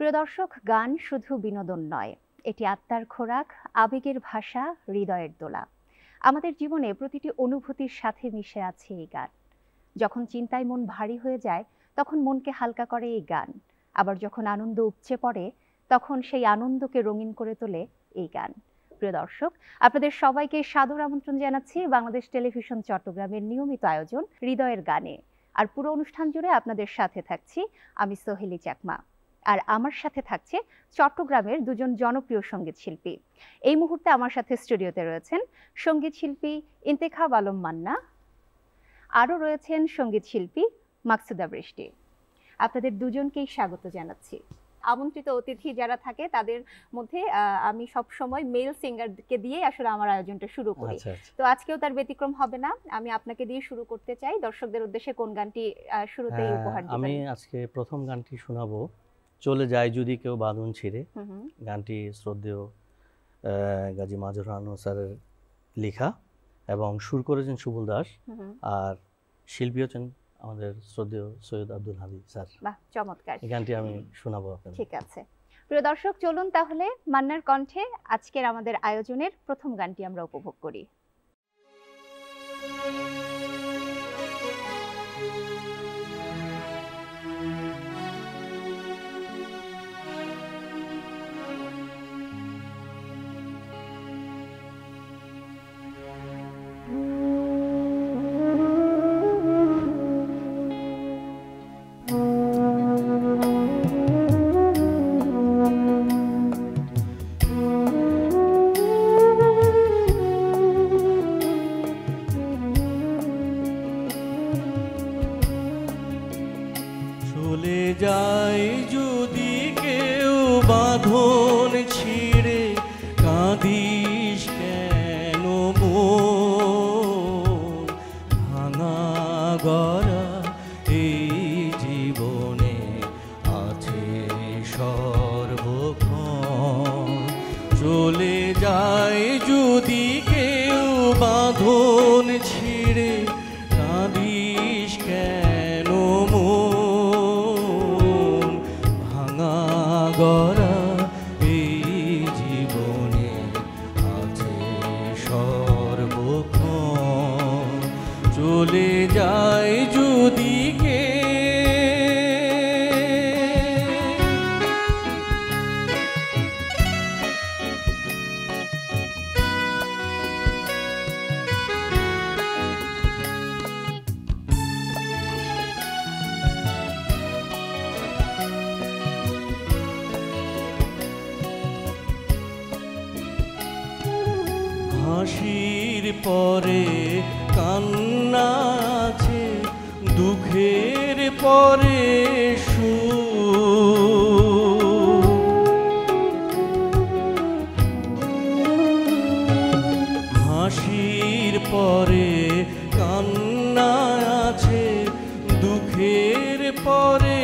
প্রিয় দর্শক, গান শুধু বিনোদন নয়, এটি আত্মার খোরাক, আবেগের ভাষা, হৃদয়ের দোলা। আমাদের জীবনে প্রতিটি অনুভূতির সাথে মিশে আছে এই গান। যখন চিন্তায় মন ভারী হয়ে যায় তখন মনকে হালকা করে এই গান, আবার যখন আনন্দ উপচে পড়ে তখন সেই আনন্দকে রঙিন করে তোলে এই গান। প্রিয় দর্শক, আপনাদের সবাইকে সাদর আমন্ত্রণ জানাচ্ছি বাংলাদেশ টেলিভিশন চট্টগ্রামের নিয়মিত আয়োজন হৃদয়ের গানে। আর পুরো অনুষ্ঠান জুড়ে আপনাদের সাথে থাকছি আমি সোহেলি চাকমা, আর আমার সাথে থাকছে চট্টগ্রামের দুজন জনপ্রিয় সঙ্গীত শিল্পী। এই মুহূর্তে আমার সাথে স্টুডিওতে রয়েছেন সঙ্গীত শিল্পী ইন্তেখাব আলম মান্না, আরও রয়েছেন সঙ্গীত শিল্পী মাকসুদা বৃষ্টি। আপনাদের দুজনকেই স্বাগত জানাচ্ছি। আমন্ত্রিত অতিথি যারা থাকে তাদের মধ্যে আমি সব সময় মেল সিঙ্গারকে দিয়ে আসলে আমার আয়োজনটা শুরু করি। তো আজকেও তার ব্যতিক্রম হবে না, আমি আপনাকে দিয়ে শুরু করতে চাই। দর্শকদের উদ্দেশ্যে কোন গানটি শুরুতেই উপহার দিবেন? আমি আজকে প্রথম গানটি শোনাবো, চলে যায় যদি কেউ বাঁধন ছিঁড়ে। গানটি শ্রদ্ধেয় গাজী মাজহারুল রহমান স্যারের লেখা এবং সুর করেছেন সুবল দাস, আর শিল্পী হচ্ছেন আমাদের শ্রদ্ধেয় সৈয়দ আব্দুল হাদী স্যার। বাহ, চমৎকার। এই গানটি আমি শোনাবো আপনাদের। ঠিক আছে প্রিয় দর্শক, চলুন তাহলে মান্নার কণ্ঠে আজকের আমাদের আয়োজনের প্রথম গানটি আমরা উপভোগ করি। চলে যায় যদি কেউ বাঁধন ছিঁড়ে, কাঁদিস কেন মন ভাঙা গড়া এই জীবনে আছে সর্বক্ষণ। চলে যায় যদি কেউ বাঁধন ছিঁড়ে, কাঁদিস কেন মন ভাঙা গড়া এই জীবনে আছে সর্বক্ষণ। চলে যায় যদি কে হাসির পরে কান্না আছে, দুঃখের পরে সুখ। হাসির পরে কান্না আছে, দুঃখের পরে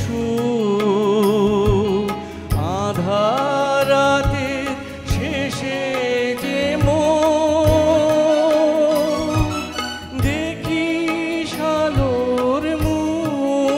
সুখ। আধার রাতে শেষে যে দেখিস আলোর মুখ,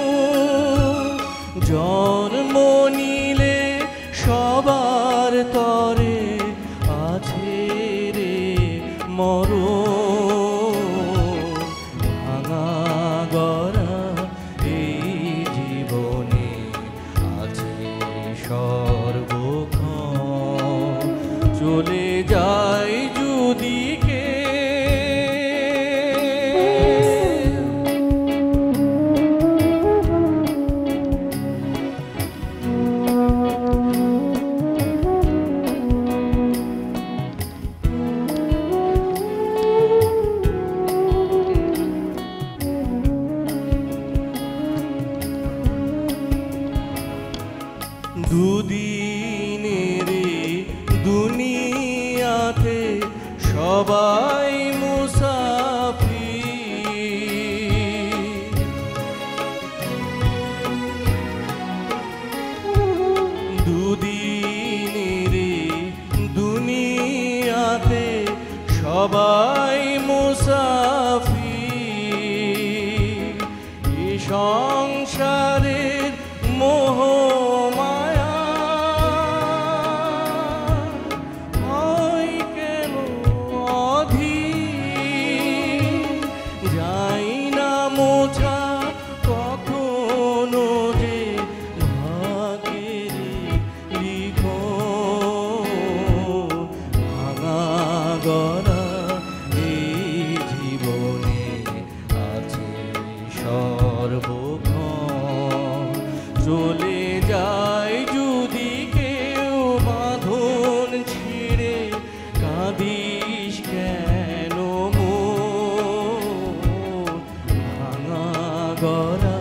গড়া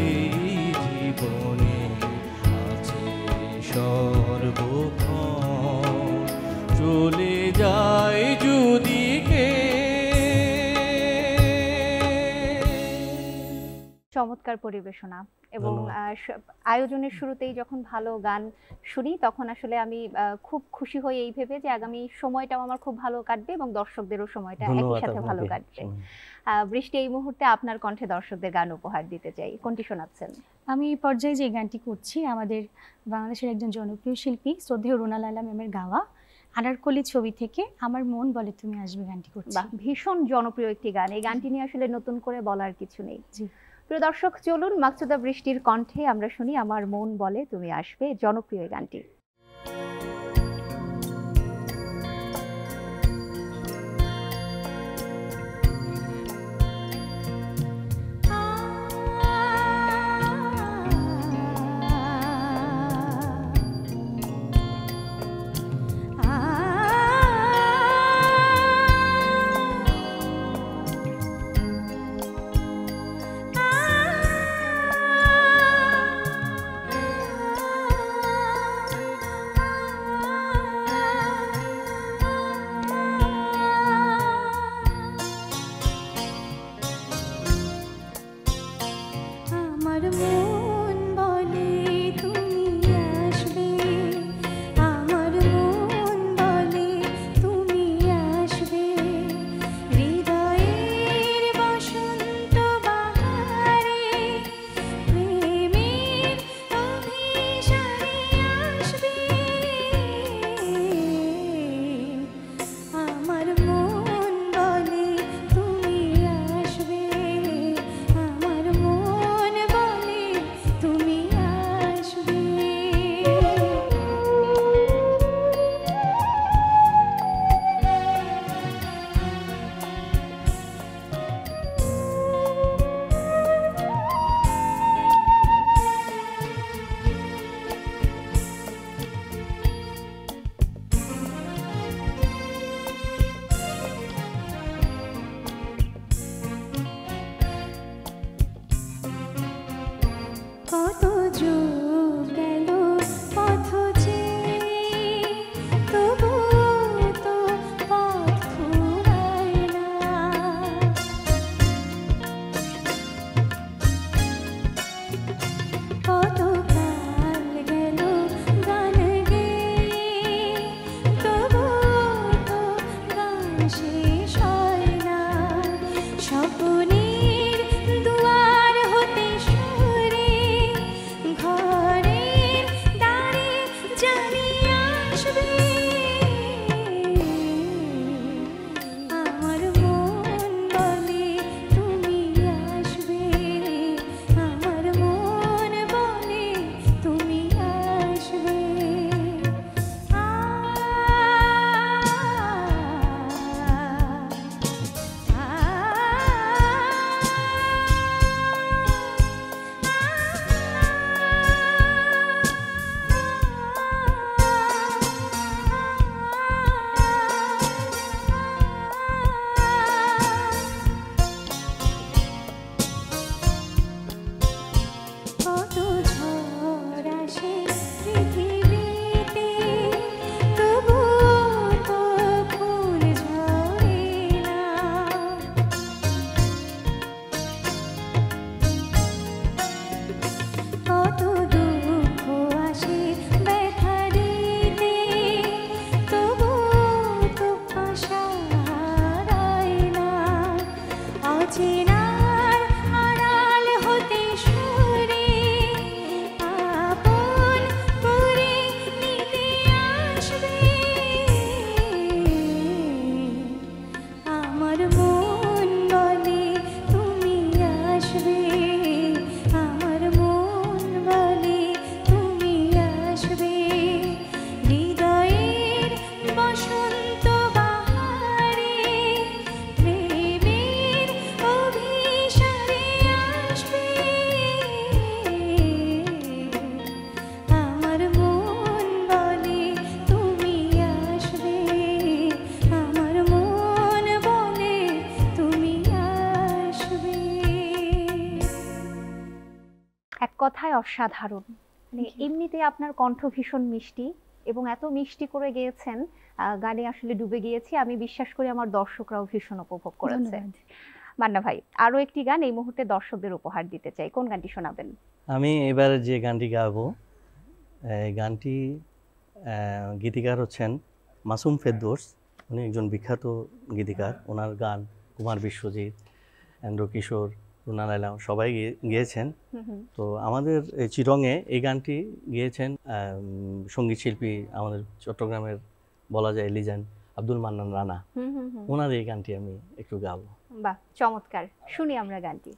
এই জীবনে আছে সর্বক্ষণ চলে যায় যদি কে। চমৎকার পরিবেশনা এবং ধন্যবাদ। আয়োজনের শুরুতেই যখন ভালো গান শুনি তখন আসলে আমি খুব খুশি হই এই ভেবে যে আগামী সময়টাও আমার খুব ভালো কাটবে এবং দর্শকদেরও সময়টা একই ধন্যবাদ সাথে ভালো আপনাকে। কাটবে। বৃষ্টি, এই মুহূর্তে আপনার কণ্ঠে দর্শকদের গান উপহার দিতে চাই, কোনটি শোনাচ্ছেন? আমি এই পর্যায়ে যে গানটি করছি আমাদের বাংলাদেশের একজন জনপ্রিয় শিল্পী শ্রদ্ধেয় রুনা লায়লা ম্যামের গাওয়া আনারকলি ছবি থেকে আমার মন বলে তুমি আসবে গানটি করছি। বাহ, ভীষণ জনপ্রিয় একটি গান। এই গানটি নিয়ে আসলে নতুন করে বলার কিছু নেই। জি। প্রিয় দর্শক, চলুন মাকসুদা বৃষ্টির কণ্ঠে আমরা শুনি আমার মন বলে তুমি আসবে, জনপ্রিয় এই গানটি। বসন্ত বাহারে প্রেমের অভিযানে এক কথায় অসাধারণ। মানে এমনিতে আপনার কণ্ঠ ভীষণ মিষ্টি এবং এত মিষ্টি করে গেয়েছেন, গানে আসলে ডুবে গিয়েছি। আমি বিশ্বাস করি আমার দর্শকরাও ভীষণ উপভোগ করেছে। ধন্যবাদ। মান্না ভাই, আরো একটি গান এই মুহূর্তে দর্শকদের উপহার দিতে চাই, কোন গানটি শোনাবেন? আমি এবার যে গানটি গাবো, এই গানটি গীতিকার হচ্ছেন মাসুম ফেরদৌস। উনি একজন বিখ্যাত গীতিকার। ওনার গান কুমার বিশ্বজিৎ, এন্দ্র কিশোর, রুনা লায়লা সবাই গেয়েছেন। তো আমাদের এই চিরঙে এই গানটি গেয়েছেন সঙ্গীত শিল্পী, আমাদের চট্টগ্রামের বলা যায় লিজেন্ড আব্দুল মান্নান রানা। ওনার এই গানটি আমি একটু গাবো। বাহ, চমৎকার, শুনি আমরা গানটি।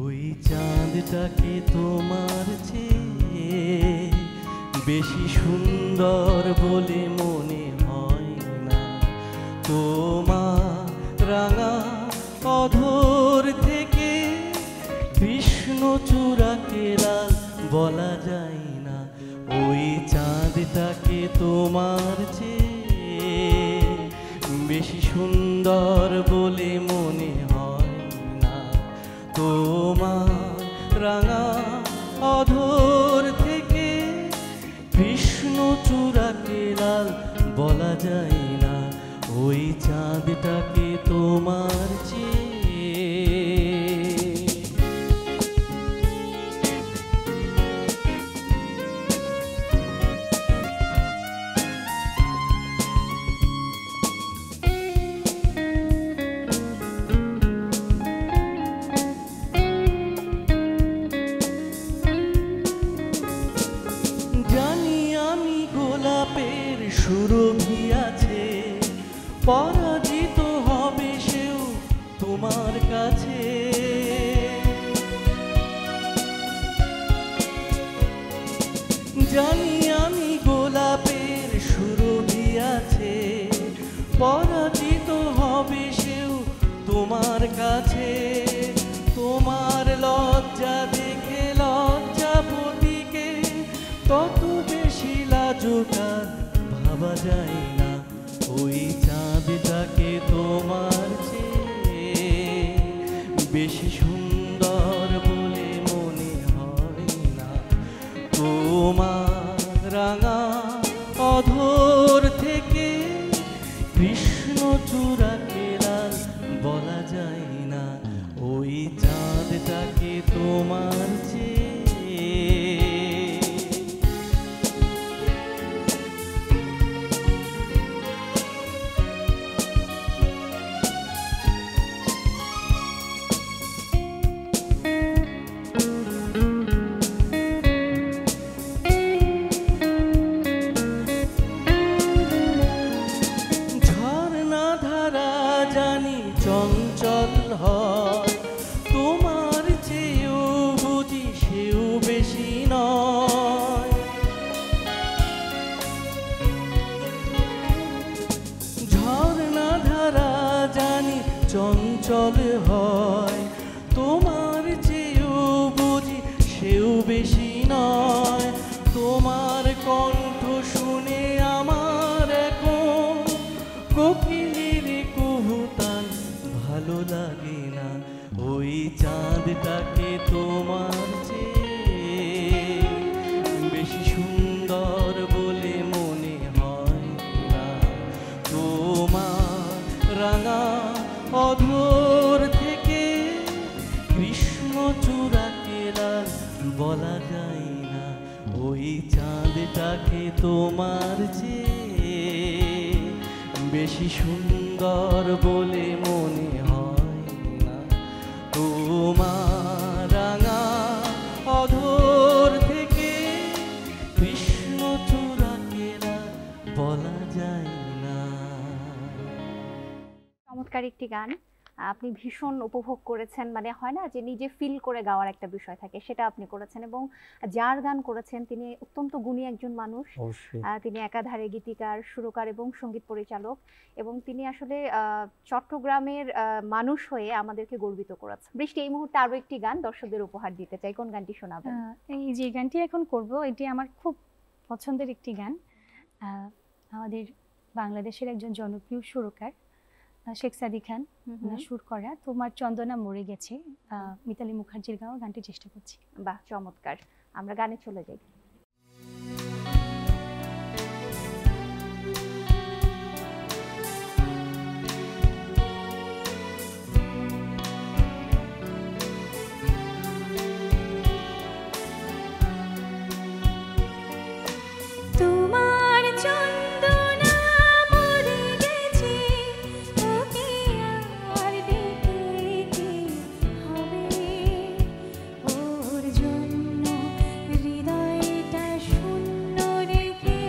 ওই চাঁদটাকে তোমার চেয়ে বেশি সুন্দর বলে মনে হয় না। তোমার রাঙা অধর থেকে কৃষ্ণচূড়াকে লাল বলা যায় না। ওই চাঁদটাকে তোমার চেয়ে বেশি সুন্দর বলে মনে হয় না। তোমার রাঙা অধর থেকে কৃষ্ণচূড়াকে লাল বলা যায় না। ওই চাঁদটাকে তোমার চেয়ে সুরভি আছে, পরাজিত হবে সেও তোমার কাছে। জানি আমি গোলাপের সুরভি আছে, পরাজিত হবে সেও তোমার কাছে। তোমার লজ্জা দেখে লজ্জাপতিকে তত বেশি লাজুকার ভাবা যায় না। ওই চাঁদটাকে তোমার চেয়ে বেশি সুন্দর বলে মনে হয় না। তোমার রাঙা অধর থেকে কৃষ্ণচূড়াকে লাল বলা যায় না। ওই চাঁদটাকে তোমার চেয়ে চঞ্চল হয়, তোমার চেয়েও বুঝি সেও বেশি নয়। ঝর্ণা ধারা জানি চঞ্চল হয়, তোমার চেয়েও বুঝি সেও বেশি নয়। তোমার কণ্ঠ শুনে আমার এখন কোকিলের কুহুতান ভালো লাগে না। ওই চাঁদটাকে তোমার চেয়ে বেশি সুন্দর বলে মনে হয় না। তোমার রাঙা অধর থেকে কৃষ্ণচূড়াকে লাল বলা যায় না। ওই চাঁদটাকে তোমার চেয়ে বেশি সুন্দর বলে মনে হয় না। তোমার রাঙা অধর থেকে কৃষ্ণচূড়াকে লাল বলা যায় না। চমৎকার একটি গান। আপনি ভীষণ উপভোগ করেছেন, মানে হয় না যে নিজে ফিল করে গাওয়ার একটা বিষয় থাকে, সেটা আপনি করেছেন। এবং যার গান করেছেন তিনি অত্যন্ত গুণী একজন মানুষ। অবশ্যই। তিনি একাধারে গীতিকার, সুরকার এবং সঙ্গীত পরিচালক, এবং তিনি আসলে চট্টগ্রামের মানুষ হয়ে আমাদেরকে গর্বিত করেছেন। বৃষ্টি, এই মুহূর্তে আরো একটি গান দর্শকদের উপহার দিতে চাই, কোন গানটি শোনাবেন? এই যে গানটি এখন করব, এটি আমার খুব পছন্দের একটি গান। আমাদের বাংলাদেশের একজন জনপ্রিয় সুরকার শেখ সাদী খান ওনার সুর করা তোমার চন্দনা মরে গেছে, মিতালি মুখার্জির গাওয়া গানটি চেষ্টা করছি। বাহ, চমৎকার। আমরা গানে চলে যাই। তোমার চন্দনা মরে গেছে, ওকে আর ডেকে কি হবে? ওর জন্য হৃদয়টা শূন্য রেখে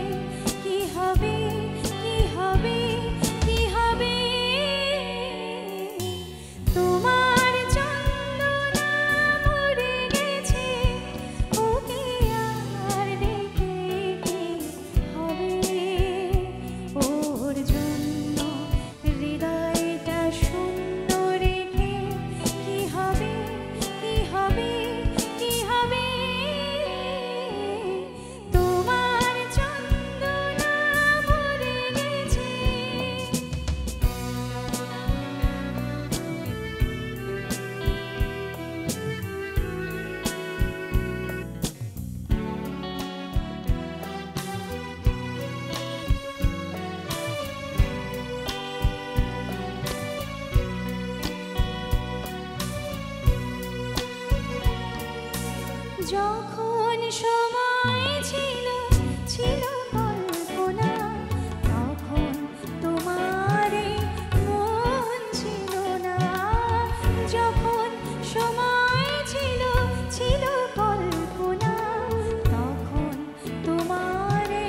কি হবে, কি হবে, কি হবে? তোমার চন্দনা মরে গেছে, ওকে আর ডেকে কি হবে? ওর জন্য হৃদয়টা শূন্য রেখে কি হবে, কি হবে, কি হবে? তোমার চন্দনা মরে গেছে। যখন সময় ছিল, ছিল কল্পনা, তখন তোমারে মন ছিল না। যখন সময় ছিল, ছিল কল্পনা, তখন তোমারে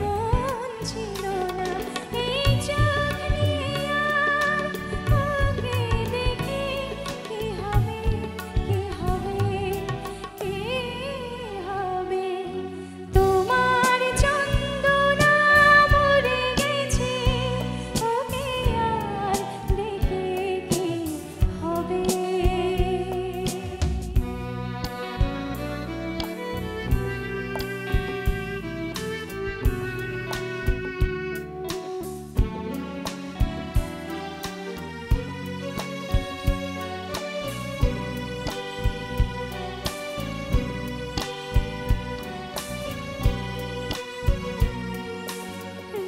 মন ছিল না। এই চোখ নিয়ে আর ওকে দেখে কি হবে, কি হবে, কি হবে? তোমার চন্দনা মরে গেছে, ওকে আর ডেকে কি হবে?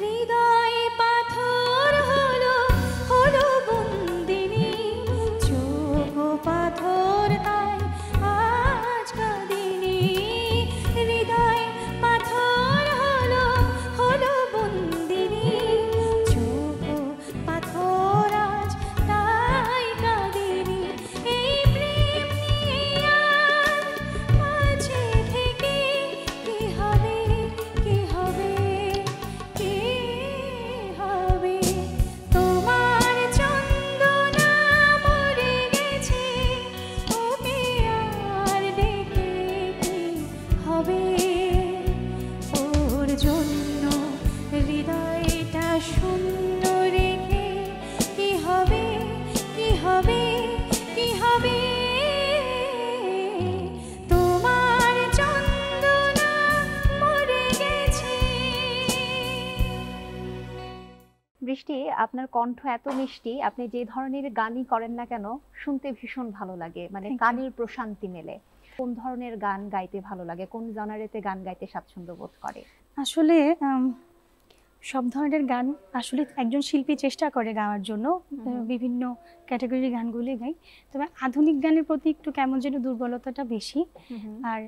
হৃদয় পাথর হলো, হলো বন্দিনী, চোখ পাথর তাই আজ কাঁদিনি। হৃদয় পাথর হলো, হলো বন্দিনী, চোখ পাথর আজ তাই কাঁদিনি। এই প্রেম নিয়ে আর মাঝে থেকে কি হবে, কি হবে, কি হবে? তোমার চন্দনা মরে গেছে, ওকে আর ডেকে কি হবে? ওর জন্য হৃদয়টা শূন্য রেখে কি হবে, কি হবে, কি হবে? তোমার চন্দনা মরে গেছে। বৃষ্টি, আপনার কণ্ঠ এত মিষ্টি, আপনি যে ধরনের গানই করেন না কেন শুনতে ভীষণ ভালো লাগে, মানে Thank you. কানের প্রশান্তি মেলে। কোন ধরনের গান গাইতে ভালো লাগে, কোন জনারেতে গান গাইতে স্বাচ্ছন্দ্য বোধ করে? আসলে সব ধরনের গান আসলে একজন শিল্পী চেষ্টা করে গাওয়ার জন্য, বিভিন্ন ক্যাটাগরির গানগুলি গাই। তবে আধুনিক গানের প্রতি একটু কেমন যেন দুর্বলতাটা বেশি, আর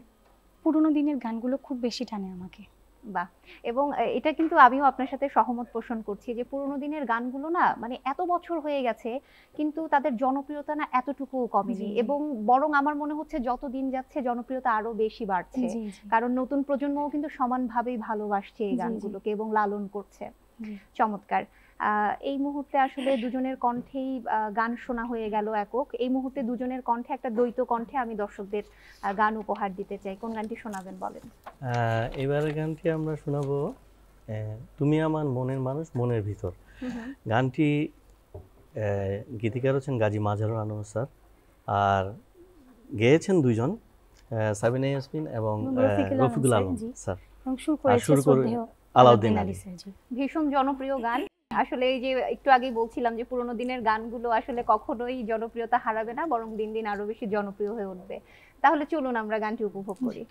পুরোনো দিনের গানগুলো খুব বেশি টানে আমাকে। বাহ, এবং এটা কিন্তু আমিও আপনার সাথে সহমত পোষণ করছি যে পুরোনো দিনের গানগুলো না, মানে এত বছর হয়ে গেছে কিন্তু তাদের জনপ্রিয়তা না এতটুকু কমেনি, জি, জি। এবং বরং আমার মনে হচ্ছে যত দিন যাচ্ছে জনপ্রিয়তা আরো বেশি বাড়ছে, জি, জি। কারণ নতুন প্রজন্মও কিন্তু সমানভাবেই ভালোবাসছে এই জি, জি। গানগুলোকে এবং লালন করছে। জি। চমৎকার। এই মুহূর্তে আসলে দুজনের কণ্ঠেই গান শোনা হয়ে গেল একক। এই মুহূর্তে দুজনের কণ্ঠে একটা দ্বৈত কণ্ঠে আমি দর্শকদের গান উপহার দিতে চাই। কোন গানটি শোনাবেন বলেন? এবারের গানটি আমরা শোনাবো তুমি আমার মনের মানুষ মনের ভিতর। গানটি গীতিকার হচ্ছেন গাজী মাজহারুল আনোয়ার স্যার, আর গেয়েছেন দুইজন, সাবিনা ইয়াসমিন এবং রফিকুল আলম স্যার, সুর করে আলাউদ্দিন আলী। ভীষণ জনপ্রিয় গান। আসলে এই যে একটু আগেই বলছিলাম যে পুরোনো দিনের গানগুলো আসলে কখনোই জনপ্রিয়তা হারাবে না, বরং দিন দিন আরো বেশি জনপ্রিয় হয়ে উঠবে। তাহলে চলুন আমরা গানটি উপভোগ করি।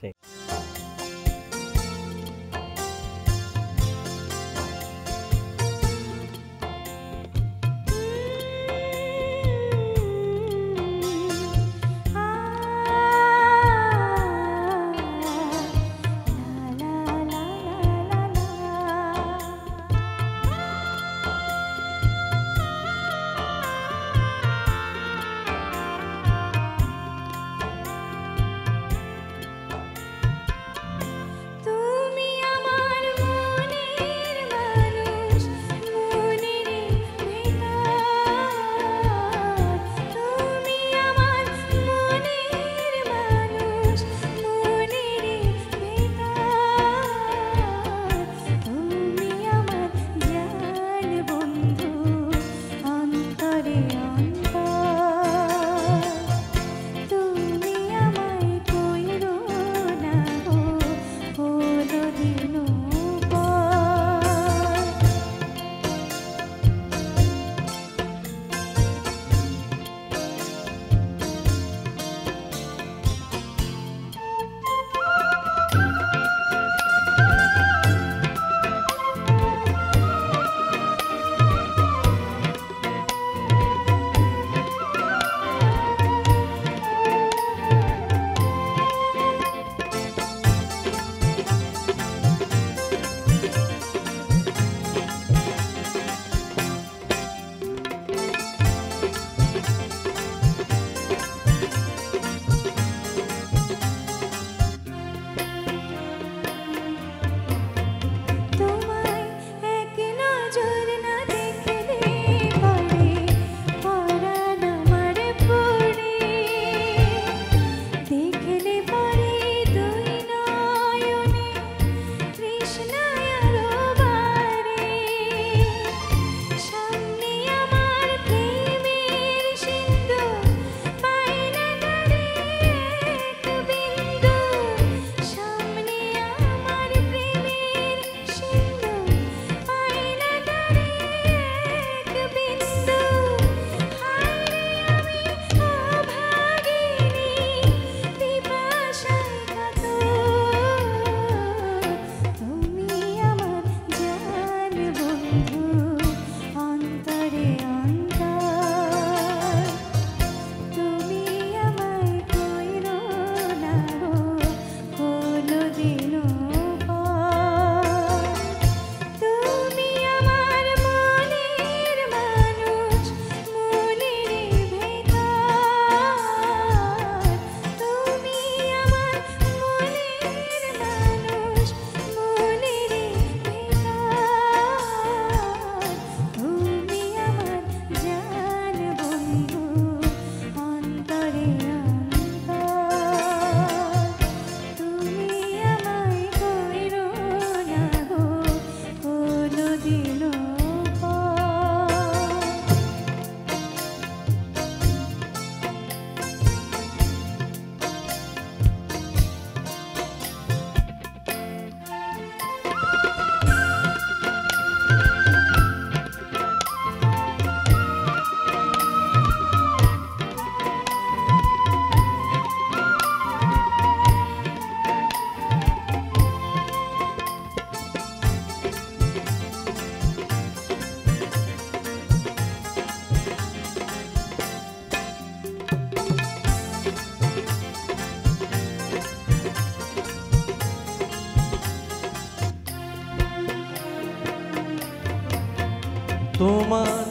তোমার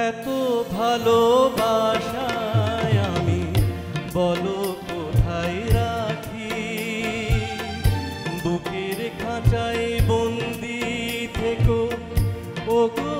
এত ভালোবাসায় আমি বলো কোথায় রাখি, বুকের খাঁচায় বন্দি থেকো ও গো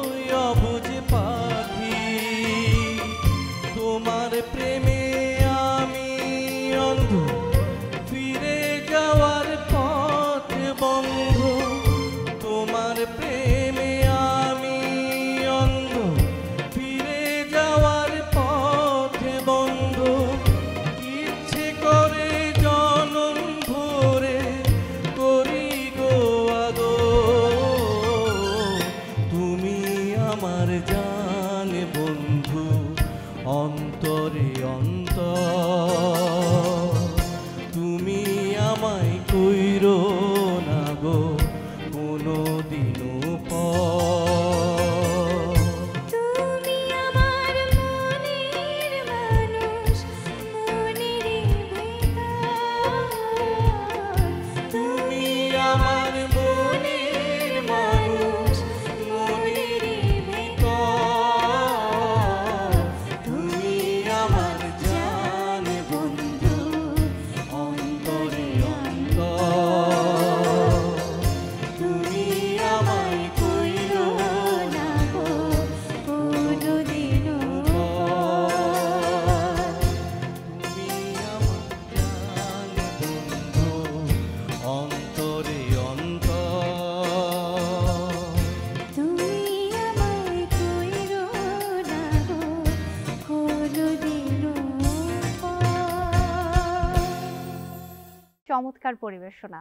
চমৎকার পরিবেশনা।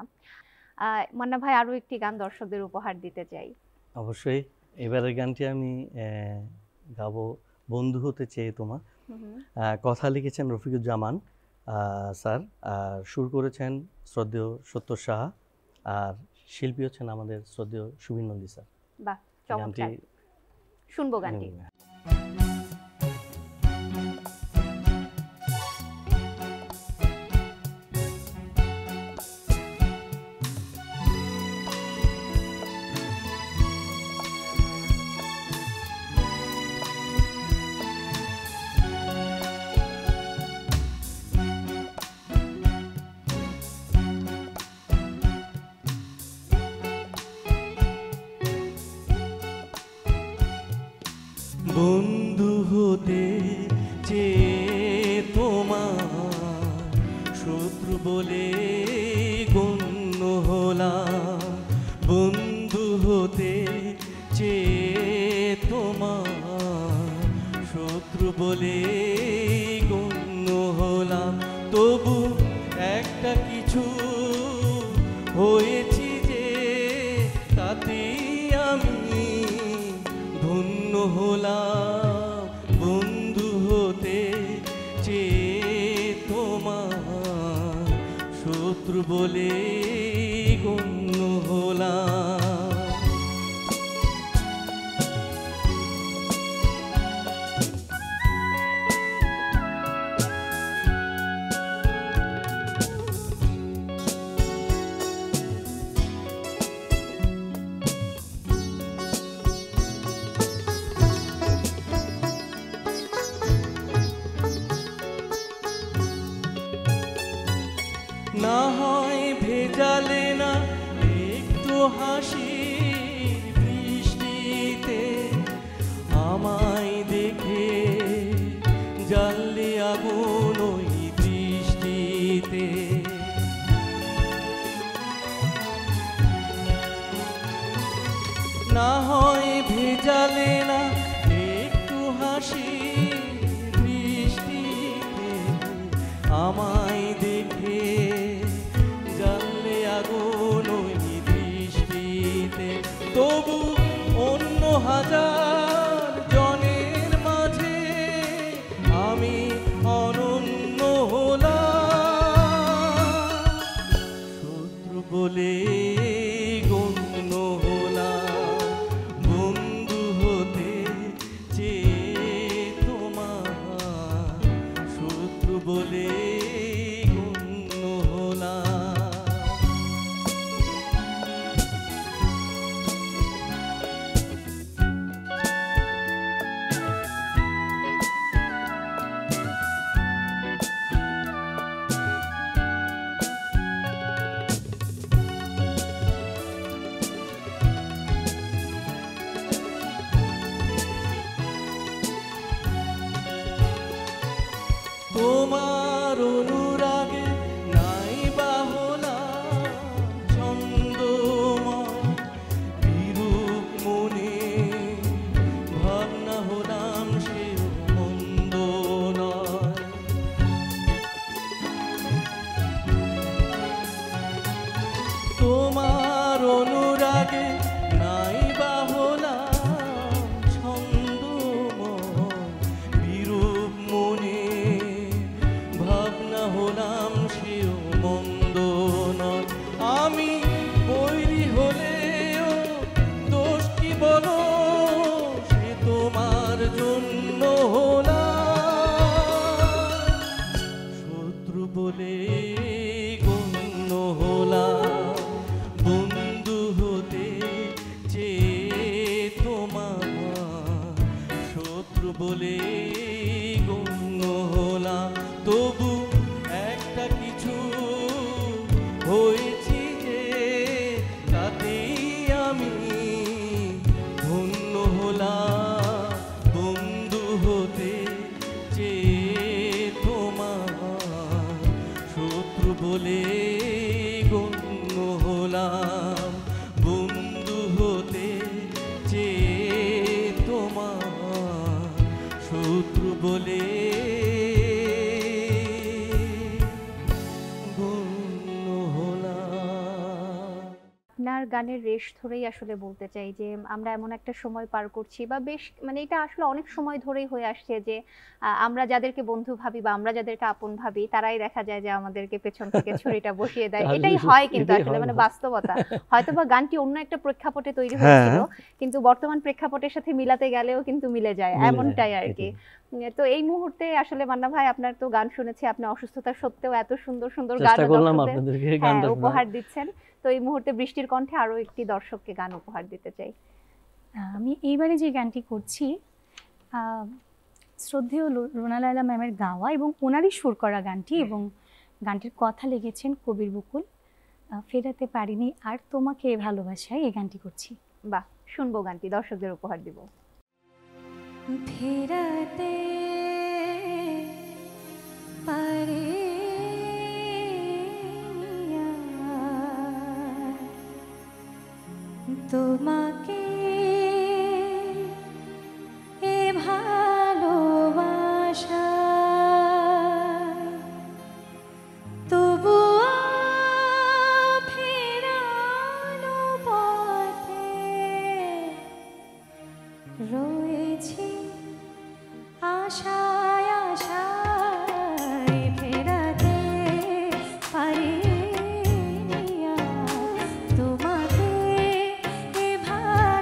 মান্না ভাই, আরো একটি গান দর্শকদের উপহার দিতে চাই। অবশ্যই। এবারের গানটি আমি গাবো বন্ধু হতে চেয়ে তোমার। কথা লিখেছেন রফিকুজ্জামান স্যার, আর সুর করেছেন শ্রদ্ধেয় সত্তর সাহা, আর শিল্পী হচ্ছেন আমাদের শ্রদ্ধেয় সুবীর নন্দী স্যার। বাহ, চমৎকার। শুনবো গানটি। বন্ধু হতে চেয়ে তোমার শত্রু বলে গণ্য হলাম। বন্ধু হতে চেয়ে তোমার শত্রু বলে গণ্য হলাম। তবু একটা কিছু হয়েছি যে তাতে আমি ধন্য হলাম। বন্ধু হতে চেয়ে তোমার শত্রু বলে গণ্য হলাম। না হয় ভেজালে না একটু হাসির বৃষ্টিতে আমায় দেখে জ্বাললে আগুন ওই দৃষ্টিতে। না হয় ভেজালে না একটু হাসির বৃষ্টিতে আমায় দেখে জ্বাললে আগুন ওই দৃষ্টিতে। তবু অন্য হাজার জনের মাঝে আমি অনন্য হলাম। শত্রু বলে গণ্য হলাম। বন্ধু হতে চেয়ে তোমার শত্রু বলে গণ্য হলাম। তোমার অনুরাগে নাই বা হলাম ছন্দময় বিরূপ মনে ভাবনা হলাম সে মন্দ নয়। তোমার অনুরাগে নাই বা হলাম ছন্দময় বিরূপ মনে ভাবনা হলাম সেও মন্দ নয়। আমি বৈরী হলেও দোষ কি বলো সে তোমার জন্য হলাম। শত্রু বলে গণ্য হলাম। বন্ধু হতে চেয়ে তোমার শত্রু বলে গণ্য হলাম। তবু একটা কিছু হয়েছি যে তাতেই আমি ধন্য হলাম। বন্ধু হতে চেয়ে তোমার শত্রু বলে গণ্য হলাম। বন্ধু হতে চেয়ে তোমার শত্রু বলে গণ্য আপনার গানের রেশ ধরেই আসলে বলতে চাই যে আমরা এমন একটা সময় পার করছি বা বেশ মানে এটা আসলে অনেক সময় ধরেই হয়ে আসছে যে আমরা যাদেরকে বন্ধু ভাবি বা আমরা যাদেরকে আপন ভাবি তারাই দেখা যায় যে আমাদেরকে পেছন থেকে ছুরিটা বসিয়ে দেয়। এটাই হয় কিন্তু আসলে মানে বাস্তবতা। হয়তোবা গানটি অন্য একটা প্রেক্ষাপটে তৈরি হয়েছিল কিন্তু বর্তমান প্রেক্ষাপটের সাথে মিলাতে গেলেও কিন্তু মিলে যায়, এমনটাই আর কি। তো এই মুহূর্তে আসলে মান্না ভাই আপনার তো গান শুনেছি, আপনি অসুস্থতা সত্ত্বেও এত সুন্দর সুন্দর গান উপহার দিচ্ছেন। তো এই মুহূর্তে বৃষ্টির কণ্ঠে আরো একটি দর্শককে গান উপহার দিতে চাই। আমি এইবারে যে গানটি করছি শ্রদ্ধেয় রুনা লায়লা ম্যামের গাওয়া এবং ওনারই সুর করা গানটি, এবং গানটির কথা লিখেছেন কবির বকুল। ফেরাতে পারিনি আর তোমাকে ভালোবাসায় এই গানটি করছি। বাহ, শুনবো গানটি, দর্শকদের উপহার দিব। ফেরাতে তোমাকে এ ভালোবাসা তবুও ফেরানো পথে রয়েছি আশায় আশায় ফেরাতে পারিনি তোমাকে এ ভালোবাসায়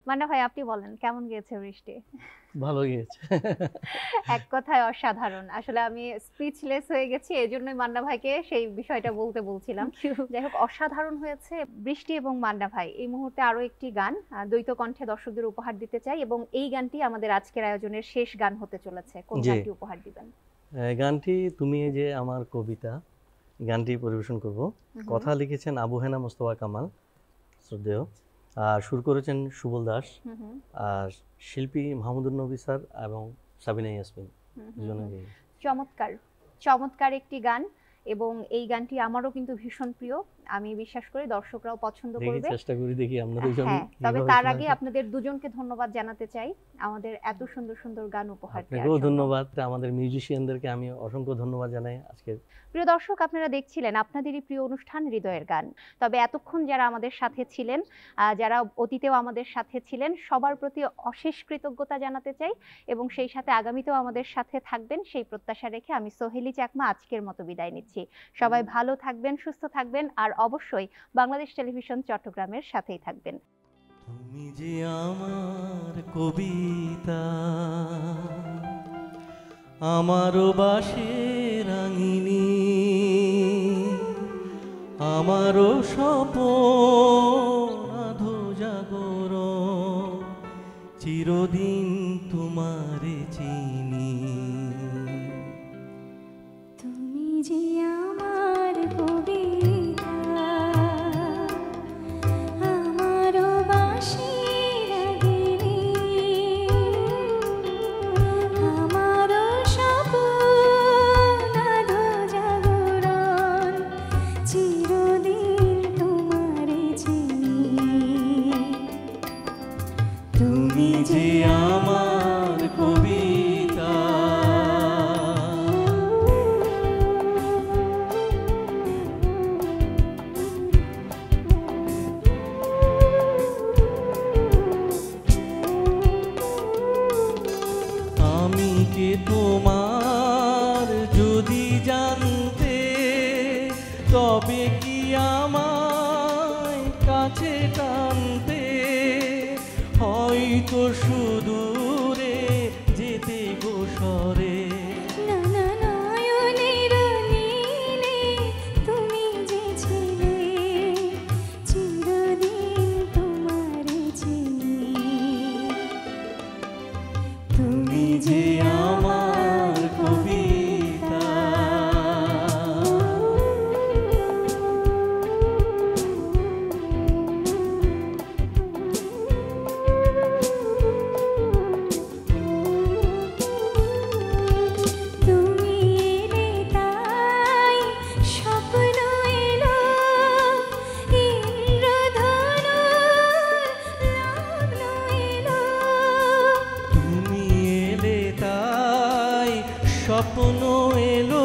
মান্না ভাই, আপনি বলেন কেমন গিয়েছে বৃষ্টি? ভালো গিয়েছে। এক কথায় অসাধারণ। আসলে আমি স্পিচলেস হয়ে গেছি, এজন্যই মান্না ভাইকে সেই বিষয়টা বলতে বলছিলাম। যাই হোক, অসাধারণ হয়েছে বৃষ্টি এবং মান্না ভাই। এই মুহূর্তে আরো একটি গান দ্বৈত কণ্ঠে দর্শকদের উপহার দিতে চাই, এবং এই গানটি আমাদের আজকের আয়োজনের শেষ গান হতে চলেছে। কোন জি। গানটি উপহার দিবেন? গানটি তুমি এই যে আমার কবিতা, গানটি পরিবেশন করব। কথা লিখেছেন আবু হেনা মোস্তফা কামাল শ্রদ্ধেয়, আর সুর করেছেন সুবল দাস, আর শিল্পী মাহমুদুর নবী স্যার এবং সাবিনা ইয়াসমিন দুজনেই। চমৎকার চমৎকার একটি গান, এবং এই গানটি আমারও কিন্তু ভীষণ প্রিয়। আমি বিশ্বাস করি দর্শকরাও পছন্দ করবে। চেষ্টা করি, দেখি আমরা দুজন। হ্যাঁ, তবে তার আগে আপনাদের দুজনকে ধন্যবাদ জানাতে চাই আমাদের এত সুন্দর সুন্দর গান উপহার দেওয়ার আপনাকেও জন্য। ধন্যবাদ, আমাদের মিউজিশিয়ানদেরকে আমি অসংখ্য ধন্যবাদ জানাই আজকে। প্রিয় দর্শক, আপনারা দেখছিলেন আপনাদেরই প্রিয় অনুষ্ঠান হৃদয়ের গান। তবে এতক্ষণ যারা আমাদের সাথে ছিলেন, যারা অতীতেও আমাদের সাথে ছিলেন, সবার প্রতি অশেষ কৃতজ্ঞতা জানাতে চাই, এবং সেই সাথে আগামীতেও আমাদের সাথে থাকবেন সেই প্রত্যাশা রেখে আমি সোহেলি চাকমা আজকের মতো বিদায় নিচ্ছি। সবাই ভালো থাকবেন, সুস্থ থাকবেন, আর অবশ্যই বাংলাদেশ টেলিভিশন চট্টগ্রামের সাথেই থাকবেন। তুমি যে আমার কবিতা, আমারও বাঁশের রাঙিনী, আমারও স্বপন আধো জাগরণ, চিরদিন তোমারে চিনি। তুমি যে আমার কবিতা, আমারও বাঁশির রাগিনী, আমারও স্বপন আধো জাগরণ, চিরদিন তোমারে চিনি। তুমি যে আমার কবিতা। আমি কে তোমার যদি জানতে, তবে কি আমায় কাছে টানতে, হয়তো সুদূরে যেতে গোসরে। নানা নয়নের নীলে তুমি যে ছিলে, চিরদিন তোমারে চিনি। তুমি যে আমার কবিতা। তুমি এলে তাই স্বপ্ন এলো, ইন্দ্রধনুর লগ্ন এলো। তুমি এলে তাই স্বপ্ন এলো,